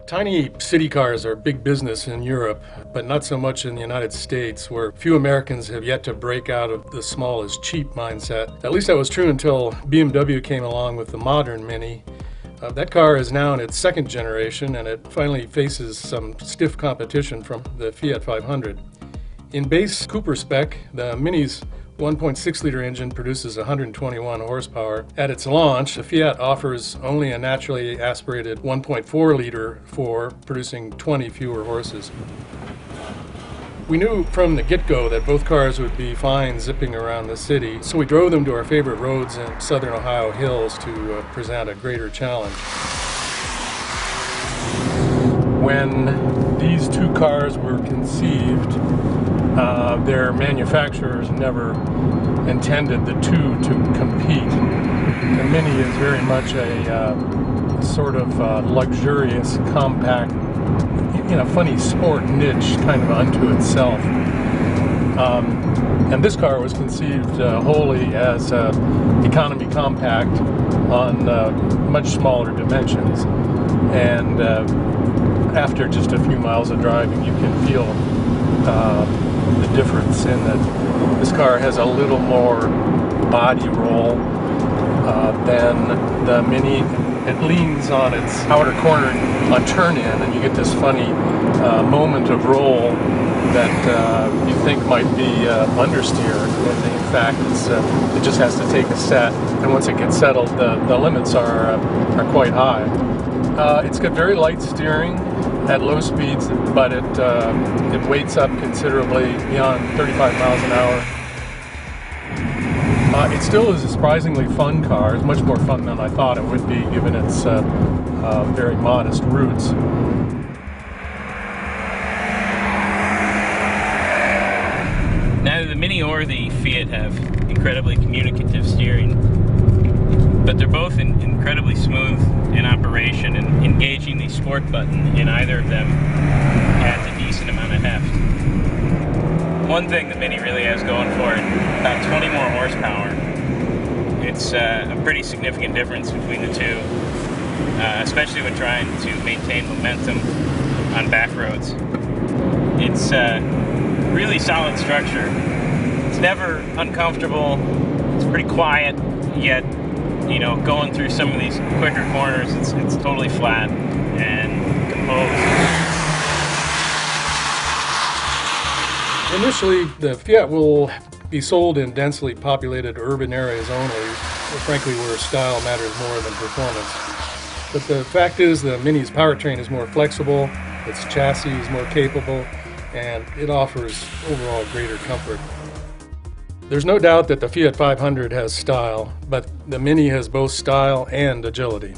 Tiny city cars are big business in Europe, but not so much in the United States, where few Americans have yet to break out of the small is cheap mindset. At least that was true until BMW came along with the modern Mini. That car is now in its second generation, and it finally faces some stiff competition from the Fiat 500. In base Cooper spec, the Mini's 1.6-liter engine produces 121 horsepower. At its launch, the Fiat offers only a naturally aspirated 1.4-liter 4, producing 20 fewer horses. We knew from the get-go that both cars would be fine zipping around the city, so we drove them to our favorite roads in southern Ohio hills to present a greater challenge. When these two cars were conceived, their manufacturers never intended the two to compete. The Mini is very much a sort of luxurious, compact, in a funny sport niche kind of unto itself. And this car was conceived wholly as economy compact on much smaller dimensions. And after just a few miles of driving, you can feel the difference in that this car has a little more body roll than the Mini. It leans on its outer corner on turn-in, and you get this funny moment of roll that you think might be understeer. And in fact, it just has to take a set, and once it gets settled, the limits are quite high. It's got very light steering at low speeds, but it weights up considerably beyond 35 miles an hour. It still is a surprisingly fun car. It's much more fun than I thought it would be, given its very modest roots. Neither the Mini or the Fiat have incredibly communicative steering, but they're both incredibly smooth in operation, and engaging the sport button in either of them adds a decent amount of heft. One thing the Mini really has going for it, about 20 more horsepower. It's a pretty significant difference between the two, especially when trying to maintain momentum on back roads. It's really solid structure. It's never uncomfortable. It's pretty quiet, yet going through some of these quicker corners, it's totally flat and composed. Initially, the Fiat will be sold in densely populated urban areas only, frankly where style matters more than performance. But the fact is the Mini's powertrain is more flexible, its chassis is more capable, and it offers overall greater comfort. There's no doubt that the Fiat 500 has style, but the Mini has both style and agility.